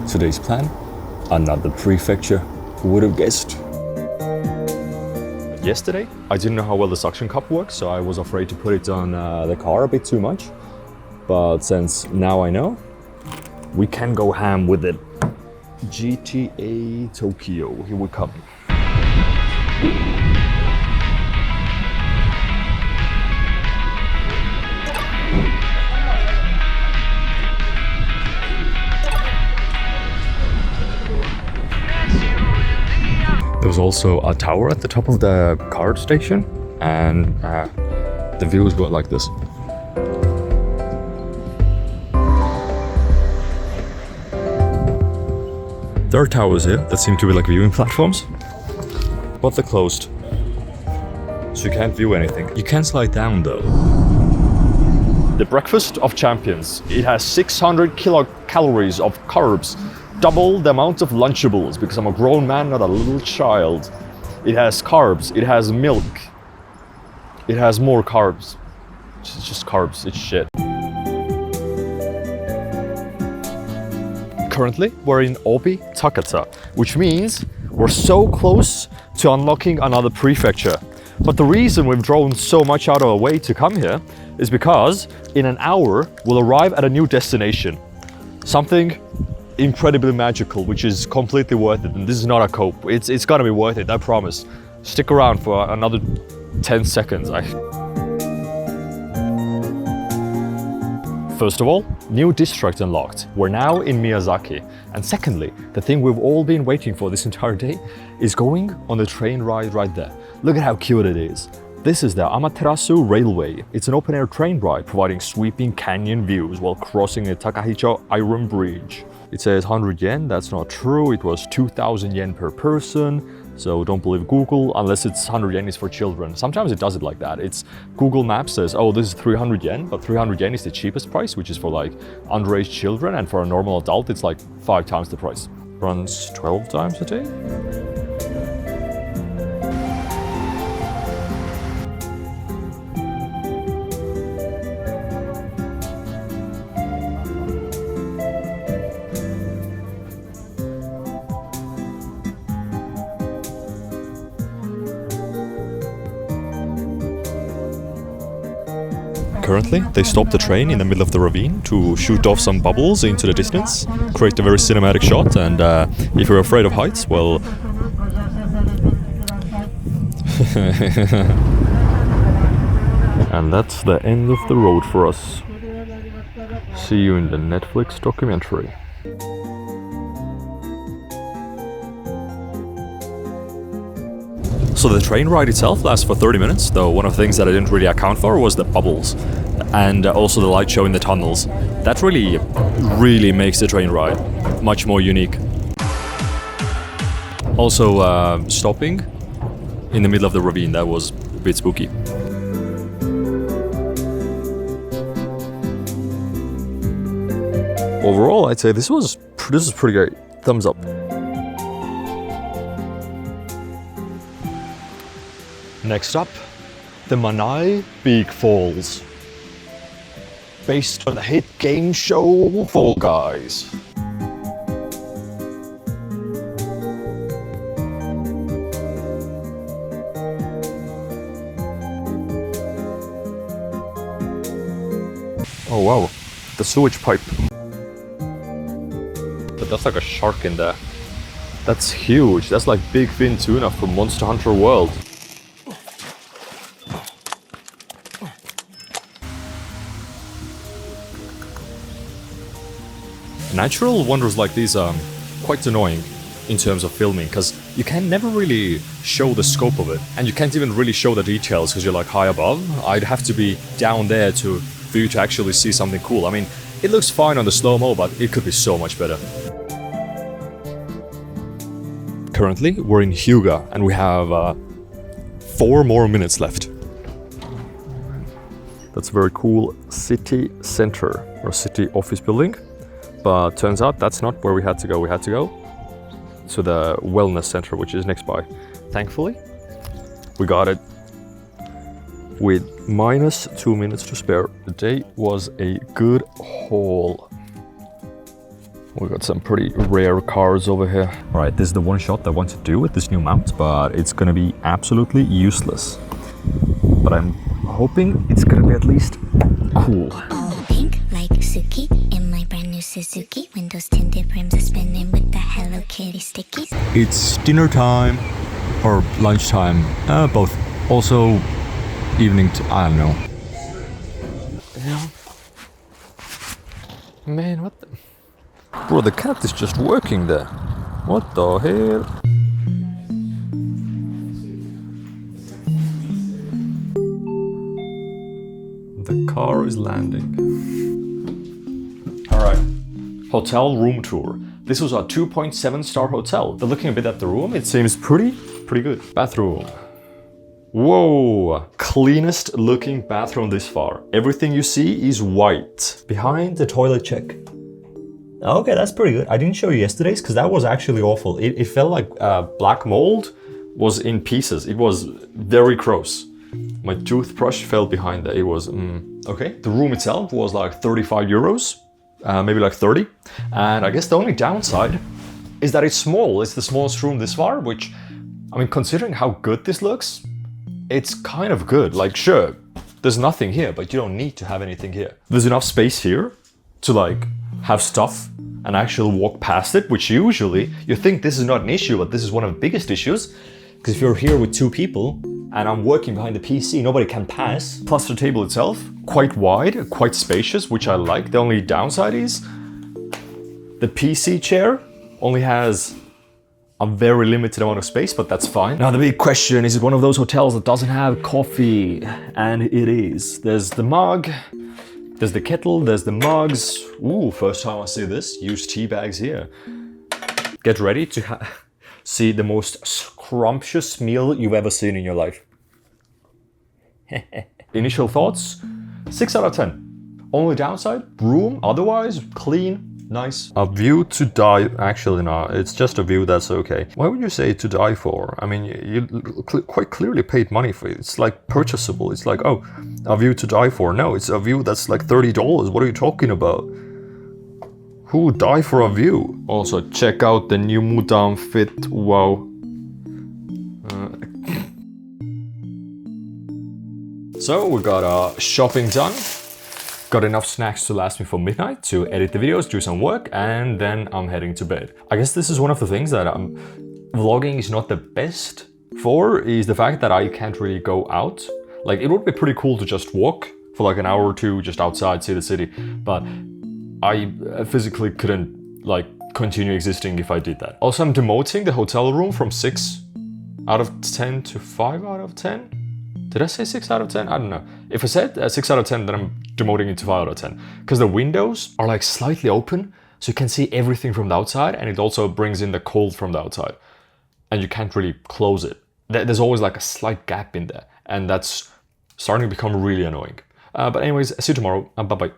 Today's plan, another prefecture. Who would have guessed? Yesterday, I didn't know how well the suction cup works, so I was afraid to put it on the car a bit too much. But since now I know, we can go ham with it. GTA Tokyo, here we come. There was also a tower at the top of the card station, and the views were like this. There are towers here that seem to be like viewing platforms, but they're closed, so you can't view anything. You can slide down though. The breakfast of champions. It has 600 kilocalories of carbs, double the amount of Lunchables, because I'm a grown man, not a little child. It has carbs, it has milk, it has more carbs. It's just carbs, it's shit. Currently, we're in Obi Takata, which means we're so close to unlocking another prefecture. But the reason we've drawn so much out of our way to come here is because in an hour, we'll arrive at a new destination. Something incredibly magical, which is completely worth it. And this is not a cope. It's gonna be worth it, I promise. Stick around for another 10 seconds. First of all, new district unlocked. We're now in Miyazaki. And secondly, the thing we've all been waiting for this entire day is going on the train ride right there. Look at how cute it is. This is the Amaterasu Railway. It's an open-air train ride providing sweeping canyon views while crossing the Takahicho Iron Bridge. It says 100 yen, that's not true. It was 2,000 yen per person. So don't believe Google unless it's 100 yen is for children. Sometimes it does it like that. It's Google Maps says, oh, this is 300 yen, but 300 yen is the cheapest price, which is for like underage children. And for a normal adult, it's like 5 times the price. Runs 12 times a day. Currently, they stopped the train in the middle of the ravine to shoot off some bubbles into the distance, create a very cinematic shot, and if you're afraid of heights, well... And that's the end of the road for us. See you in the Netflix documentary. So the train ride itself lasts for 30 minutes, though one of the things that I didn't really account for was the bubbles and also the light show in the tunnels. That really makes the train ride much more unique. Also, stopping in the middle of the ravine, that was a bit spooky. Overall, I'd say this was pretty great. Thumbs up. Next up, the Manai Peak Falls. Based on the hit game show Fall Guys. Oh wow, the sewage pipe. But that's like a shark in there. That's huge, that's like big fin tuna from Monster Hunter World. Natural wonders like these are quite annoying in terms of filming, because you can never really show the scope of it, and you can't even really show the details because you're like high above. I'd have to be down there for you to actually see something cool. I mean, it looks fine on the slow-mo, but it could be so much better. Currently, we're in Huga, and we have 4 more minutes left. That's a very cool city center, or city office building. But turns out that's not where we had to go. We had to go to the wellness center, which is next by. Thankfully, we got it with minus 2 minutes to spare. The day was a good haul. We got some pretty rare cars over here. All right, this is the one shot I want to do with this new mount, but it's gonna be absolutely useless. But I'm hoping it's gonna be at least cool. All pink like Suki in my brand new Suzuki. Windows tinted rims are spinning with the Hello Kitty stickies. It's dinner time or lunchtime, both. Also, evening. I don't know. Yeah. Man, what the? Bro, the cat is just working there. What the hell? The car is landing. All right. Hotel room tour. This was a 2.7-star hotel. But looking a bit at the room, it seems pretty good. Bathroom. Whoa, cleanest looking bathroom this far. Everything you see is white. Behind the toilet check. Okay, that's pretty good. I didn't show you yesterday's because that was actually awful. It felt like black mold was in pieces. It was very gross. My toothbrush fell behind there. It was, okay. The room itself was like 35 euros, maybe like 30. And I guess the only downside is that it's small. It's the smallest room this far, which, I mean, considering how good this looks, it's kind of good. Like, sure, there's nothing here, but you don't need to have anything here. There's enough space here to like have stuff and actually walk past it, which usually you think this is not an issue, but this is one of the biggest issues. Because if you're here with two people and I'm working behind the PC, nobody can pass. Plus the table itself, quite wide, quite spacious, which I like. The only downside is the PC chair only has a very limited amount of space, but that's fine. Now the big question is it one of those hotels that doesn't have coffee? And it is. There's the mug, there's the kettle, there's the mugs. Ooh, first time I see this. Used tea bags here. Get ready to see the most scrumptious meal you've ever seen in your life. Initial thoughts, 6 out of 10. Only downside, room, otherwise clean, nice. A view to die, actually no, it's just a view that's okay. Why would you say to die for? I mean, you quite clearly paid money for it. It's like purchasable. It's like, oh, a view to die for. No, it's a view that's like $30. What are you talking about? Who would die for a view? Also, check out the new Mudan fit. Wow. So we got shopping done. Got enough snacks to last me for midnight to edit the videos, do some work, and then I'm heading to bed. I guess this is one of the things that vlogging is not the best for, is the fact that I can't really go out. Like, it would be pretty cool to just walk for like an hour or two just outside, see the city, but I physically couldn't like continue existing if I did that. Also, I'm demoting the hotel room from 6 out of 10 to 5 out of 10. Did I say 6 out of 10? I don't know. If I said 6 out of 10, then I'm demoting it to 5 out of 10. Because the windows are like slightly open, so you can see everything from the outside, and it also brings in the cold from the outside. And you can't really close it. There's always like a slight gap in there, and that's starting to become really annoying. But anyways, see you tomorrow. Bye-bye.